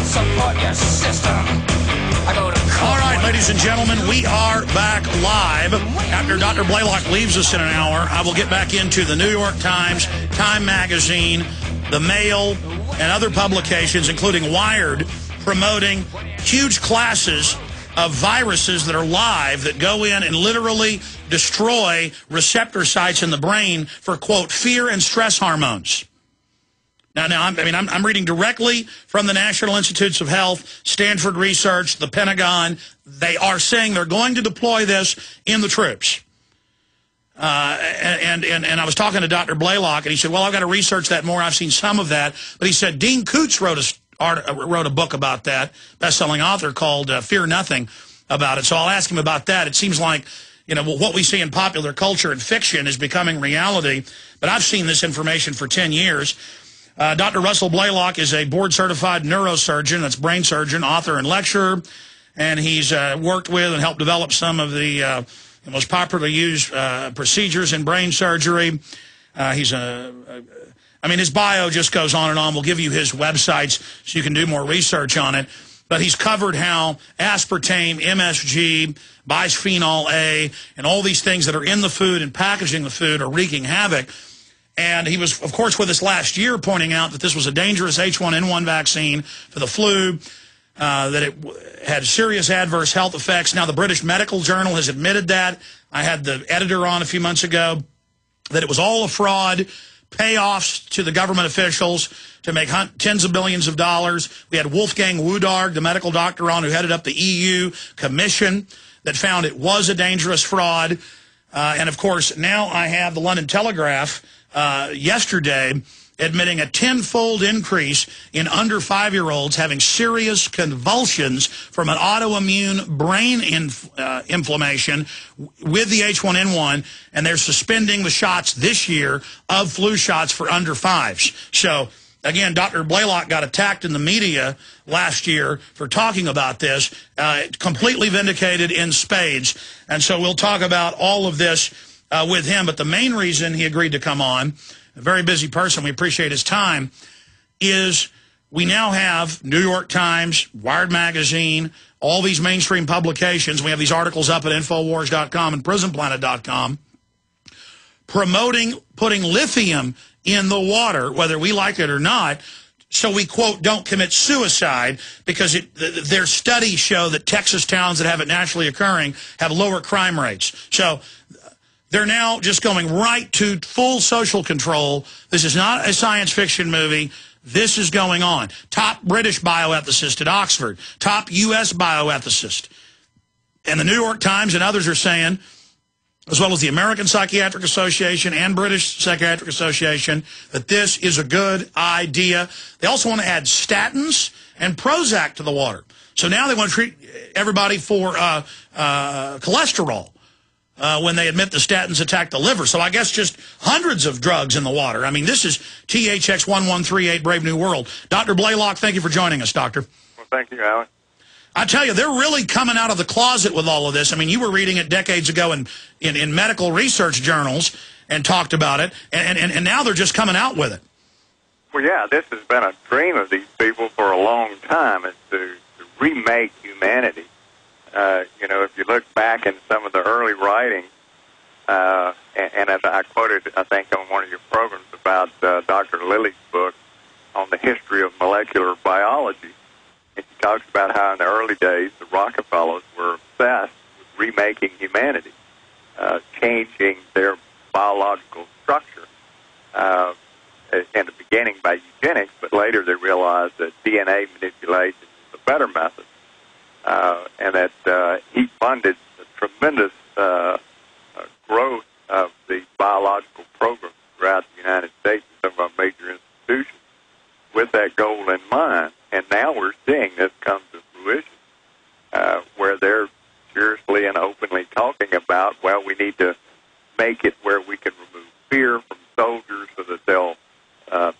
Support your system. All right, ladies and gentlemen, we are back live. After Dr. Blaylock leaves us in an hour, I will get back into the New York Times, Time Magazine, the Mail, and other publications, including Wired, promoting huge classes of viruses that are live that go in and literally destroy receptor sites in the brain for, quote, fear and stress hormones. Now, I'm reading directly from the National Institutes of Health, Stanford Research, the Pentagon. They are saying they're going to deploy this in the troops. And I was talking to Dr. Blaylock, and he said, well, I've got to research that more. I've seen some of that. But he said Dean Koontz wrote a book about that, best-selling author, called Fear Nothing, about it. So I'll ask him about that. It seems like, you know, what we see in popular culture and fiction is becoming reality. But I've seen this information for 10 years. Dr. Russell Blaylock is a board-certified neurosurgeon, that's brain surgeon, author, and lecturer, and he's worked with and helped develop some of the most popularly used procedures in brain surgery. His bio just goes on and on. We'll give you his websites so you can do more research on it. But he's covered how aspartame, MSG, bisphenol A, and all these things that are in the food and packaging the food are wreaking havoc. And he was, of course, with us last year pointing out that this was a dangerous H1N1 vaccine for the flu, that it had serious adverse health effects. Now, the British Medical Journal has admitted that. I had the editor on a few months ago, that it was all a fraud, payoffs to the government officials to make tens of billions of dollars. We had Wolfgang Wodarg, the medical doctor, on, who headed up the EU Commission that found it was a dangerous fraud. And, of course, now I have the London Telegraph yesterday admitting a tenfold increase in under 5-year-olds having serious convulsions from an autoimmune brain inflammation with the H1N1, and they're suspending the shots this year of flu shots for under 5s. So, again, Dr. Blaylock got attacked in the media last year for talking about this, completely vindicated in spades. And so we'll talk about all of this with him. But the main reason he agreed to come on, a very busy person, we appreciate his time, is we now have New York Times, Wired Magazine, all these mainstream publications. We have these articles up at Infowars.com and PrisonPlanet.com promoting putting lithium in the water, whether we like it or not, so we, quote, don't commit suicide, because their studies show that Texas towns that have it naturally occurring have lower crime rates. So they're now just going right to full social control. This is not a science fiction movie. This is going on. Top British bioethicist at Oxford, top U.S. bioethicist. And the New York Times and others are saying, as well as the American Psychiatric Association and British Psychiatric Association, that this is a good idea. They also want to add statins and Prozac to the water. So now they want to treat everybody for cholesterol when they admit the statins attack the liver. So I guess just hundreds of drugs in the water. I mean, this is THX 1138, Brave New World. Dr. Blaylock, thank you for joining us, Doctor. Well, thank you, Alan. I tell you, they're really coming out of the closet with all of this. I mean, you were reading it decades ago in medical research journals and talked about it, and now they're just coming out with it. Well, yeah, this has been a dream of these people for a long time, is to remake humanity. You know, if you look back in some of the early writings, and as I quoted, I think, on one of your programs about Dr. Lilly's book on the history of molecular biology, and he talks about how in the early days the Rockefellers were obsessed with remaking humanity, changing their biological structure. In the beginning by eugenics, but later they realized that DNA manipulation is a better method, and that he funded the tremendous growth of the biological programs throughout the United States and some of our major institutions with that goal in mind. And now we're seeing this come to fruition, where they're seriously and openly talking about, well, we need to make it where we can remove fear from soldiers so that they'll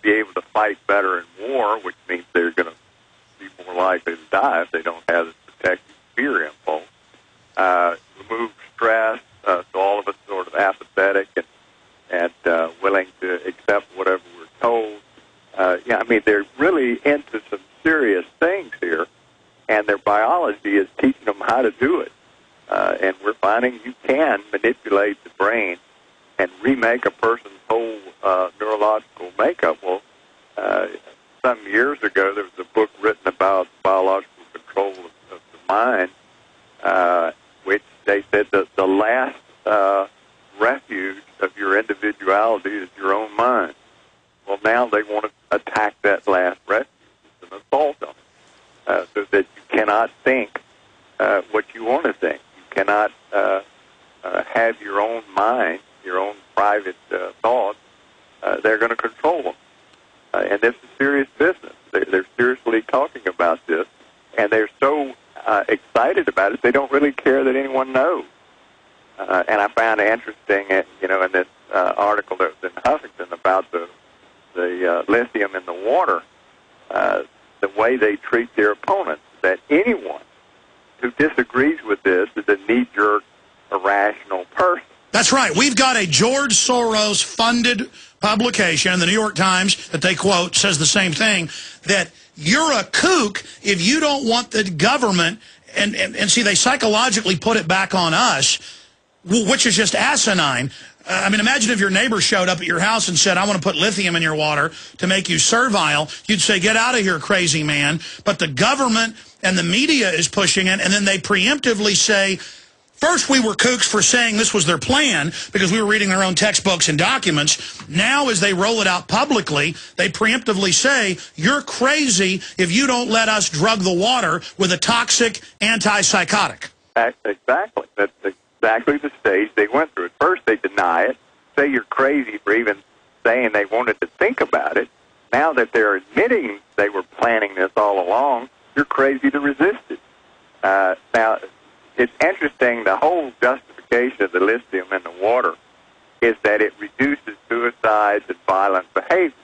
be able to fight better in war, which means they're going to be more likely to die if they don't have this protective fear impulse. Remove stress, so all of us sort of apathetic and willing to accept whatever we're told, Yeah, I mean, they're really into some serious things here, and their biology is teaching them how to do it. And we're finding you can manipulate the brain and remake a person's whole neurological makeup. Well, some years ago, there was a book written about biological control of the mind, which they said that the last refuge of your individuality is your own mind. Well, now they want to attack that last refuge. It's an assault on it, so that you cannot think what you want to think. You cannot have your own mind, your own private thoughts. They're going to control them. And this is serious business. They're seriously talking about this, and they're so excited about it, they don't really care that anyone knows. And I found it interesting, in this article that was in Huffington about the lithium in the water, the way they treat their opponents, that anyone who disagrees with this is a knee-jerk, irrational person. That's right. We've got a George Soros-funded publication, the New York Times, that they quote, says the same thing, that you're a kook if you don't want the government, and see, they psychologically put it back on us, which is just asinine. I mean, imagine if your neighbor showed up at your house and said, I want to put lithium in your water to make you servile. You'd say, get out of here, crazy man. But the government and the media is pushing it, and then they preemptively say, first we were kooks for saying this was their plan because we were reading their own textbooks and documents. Now, as they roll it out publicly, they preemptively say, you're crazy if you don't let us drug the water with a toxic antipsychotic. Exactly. That's exactly the stage they went through. At first, they deny it, say you're crazy for even saying they wanted to think about it. Now that they're admitting they were planning this all along, you're crazy to resist it. Now, it's interesting, the whole justification of the lithium in the water is that it reduces suicides and violent behavior.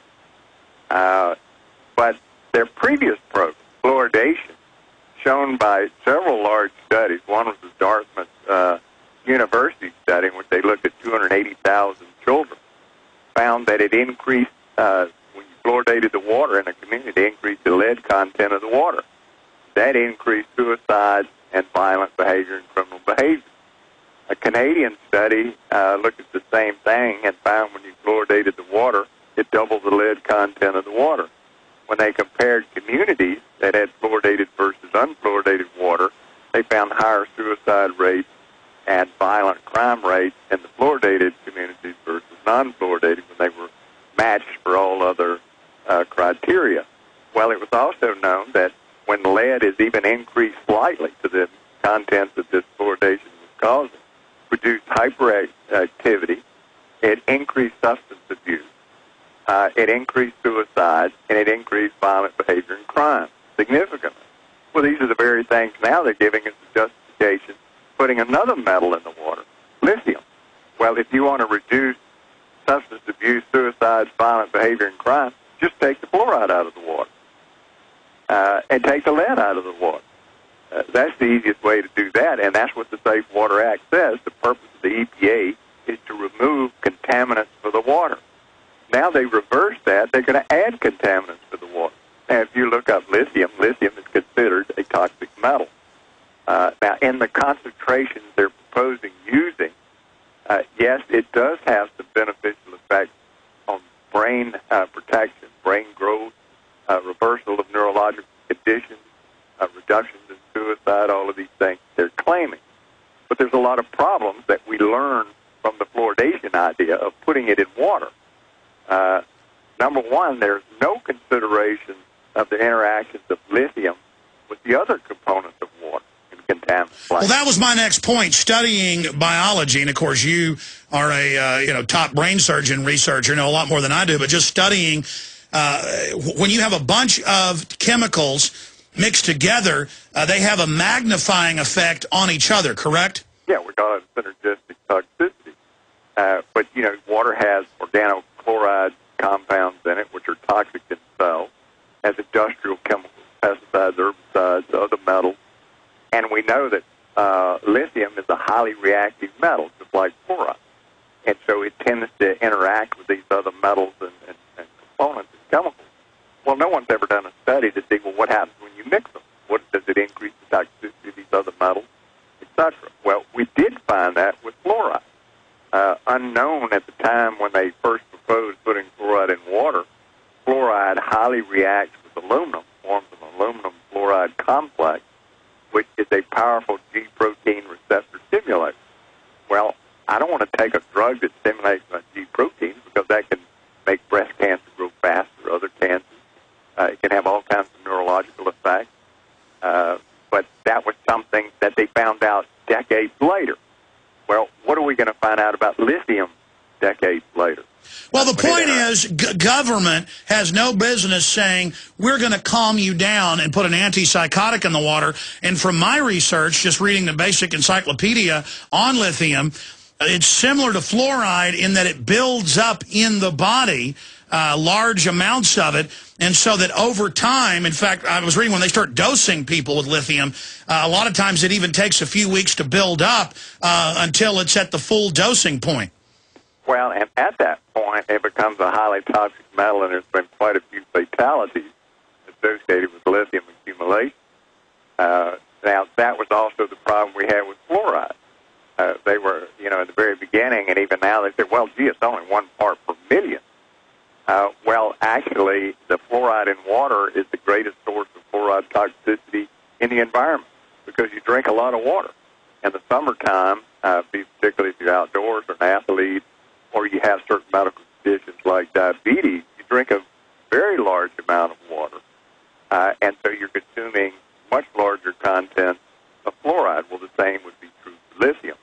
But their previous program, fluoridation, shown by several large studies, one was the Dartmouth University study in which they looked at 280,000 children, found that it increased, when you fluoridated the water in a community, it increased the lead content of the water. That increased suicides and violent behavior and criminal behavior. A Canadian study looked at the same thing and found when you fluoridated the water, it doubled the lead content of the water. When they compared communities that had fluoridated versus unfluoridated water, they found higher suicide rates and violent crime rates in the fluoridated communities versus non-fluoridated when they were matched for all other criteria. Well, it was also known that when lead is even increased slightly to the contents that this fluoridation was causing, produced hyperactivity, it increased substance abuse, it increased suicide, and it increased violent behavior and crime significantly. Well, these are the very things now they're giving us the justification, putting another metal in the water, lithium. Well, if you want to reduce substance abuse, suicides, violent behavior, and crime, just take the fluoride out of the water and take the lead out of the water. That's the easiest way to do that, and that's what the Safe Water Act says. The purpose of the EPA is to remove contaminants for the water. Now they reverse that. They're going to add contaminants to the water. Now, if you look up lithium, lithium is considered a toxic metal. Now, in the concentrations they're proposing using, yes, it does have some beneficial effects on brain protection, brain growth, reversal of neurological conditions, reductions in suicide, all of these things they're claiming. But there's a lot of problems that we learn from the fluoridation idea of putting it in water. Number one, there's no consideration of the interactions of lithium with the other components of water and contaminants. Well, that was my next point, studying biology. And, of course, you are a top brain surgeon researcher, know a lot more than I do, but just studying when you have a bunch of chemicals mixed together, they have a magnifying effect on each other, correct? Yeah, we call it synergistic toxicity. But, water has organochloride compounds in it, which are toxic themselves, has industrial chemicals, pesticides, herbicides, other metals. And we know that lithium is a highly reactive metal, just like fluoride. And so it tends to interact with these other metals and components and chemicals. Well, no one's ever done a study to see, well, what happens when you mix them? What does it increase the toxicity of these other metals, etc.? Well, we did find that with fluoride. Unknown at the time when they first proposed putting fluoride in water, fluoride highly reacts with aluminum, forms an aluminum fluoride complex, which is a powerful G protein receptor stimulator. Well, I don't want to take a drug that stimulates my G proteins because that can make breast cancer grow faster, other cancers. It can have all kinds of neurological effects. But that was something that they found out decades later. Well, what are we going to find out about lithium decades later? Well, the point is, government has no business saying, we're going to calm you down and put an antipsychotic in the water. And from my research, just reading the basic encyclopedia on lithium, it's similar to fluoride in that it builds up in the body, large amounts of it, and so that over time, in fact, I was reading when they start dosing people with lithium, a lot of times it even takes a few weeks to build up until it's at the full dosing point. Well, and at that point, it becomes a highly toxic metal, and there's been quite a few fatalities associated with lithium accumulation. Now, that was also the problem we had with fluoride. They were, in the very beginning, and even now, they said, well, gee, it's only 1 part per million. Well, actually, the fluoride in water is the greatest source of fluoride toxicity in the environment because you drink a lot of water. In the summertime, particularly if you're outdoors or an athlete, or you have certain medical conditions like diabetes, you drink a very large amount of water, and so you're consuming much larger content of fluoride. Well, the same would be true for lithium.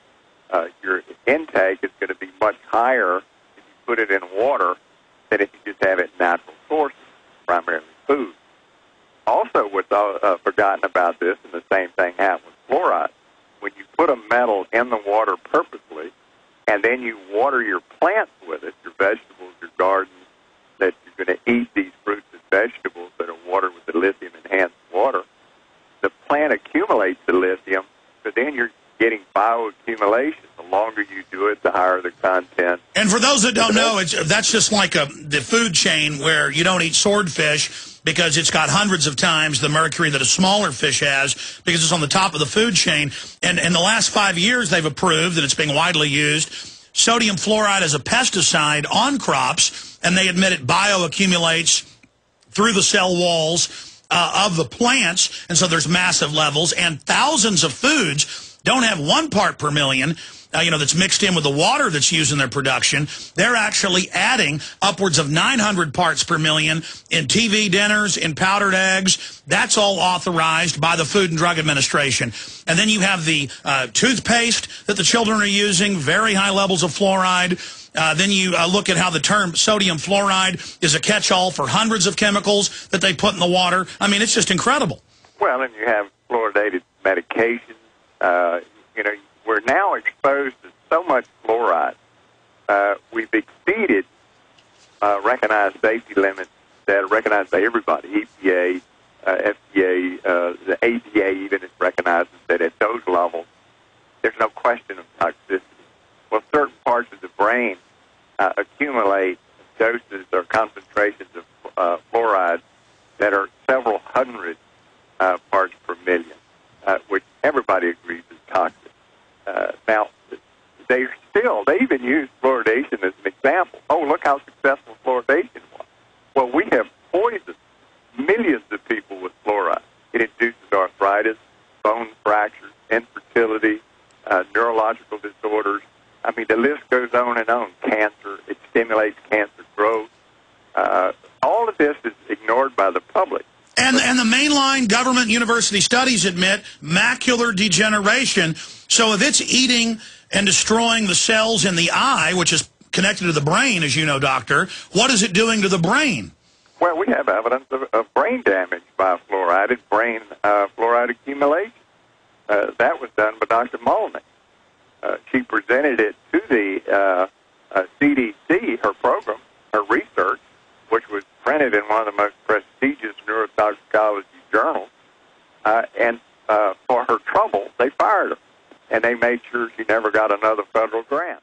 Your intake is going to be much higher if you put it in water than if you just have it in natural sources, primarily food. Also, what's forgotten about this, and the same thing happens with fluoride, when you put a metal in the water purposely, and then you water your plants with it, your vegetables, your gardens, that you're going to eat these fruits and vegetables that are watered with the lithium-enhanced water, the plant accumulates the lithium, so then you're getting bioaccumulation. The longer you do it, the higher the content. And for those that don't know, that's just like the food chain where you don't eat swordfish because it's got hundreds of times the mercury that a smaller fish has because it's on the top of the food chain. And in the last 5 years, they've approved, and it's being widely used, sodium fluoride as a pesticide on crops, and they admit it bioaccumulates through the cell walls of the plants, and so there's massive levels, and thousands of foods don't have 1 part per million, that's mixed in with the water that's used in their production. They're actually adding upwards of 900 parts per million in TV dinners, in powdered eggs. That's all authorized by the Food and Drug Administration. And then you have the toothpaste that the children are using, very high levels of fluoride. Then you look at how the term sodium fluoride is a catch-all for hundreds of chemicals that they put in the water. I mean, it's just incredible. Well, and you have fluoridated medications. We're now exposed to so much fluoride. We've exceeded recognized safety limits that are recognized by everybody, EPA, FDA, the ADA even recognizes that at those levels, there's no question of toxicity. Well, certain parts of the brain accumulate doses or concentrations of fluoride that are several hundred parts per million, which everybody agrees is toxic. Now, they even use fluoridation as an example. Oh, look how successful fluoridation was. Well, we have poisoned millions of people with fluoride. It induces arthritis, bone fractures, infertility, neurological disorders. I mean, the list goes on and on. Cancer, it stimulates cancer growth. All of this is ignored by the public. And the mainline government university studies admit macular degeneration. So if it's eating and destroying the cells in the eye, which is connected to the brain, as you know, doctor, what is it doing to the brain? Well, we have evidence of brain damage by fluoride and brain fluoride accumulation. That was done by Dr. Molnick. She presented it to the CDC, her program, her research, which was printed in one of the most prestigious neurotoxicology journals. And for her trouble, they fired her. And they made sure she never got another federal grant.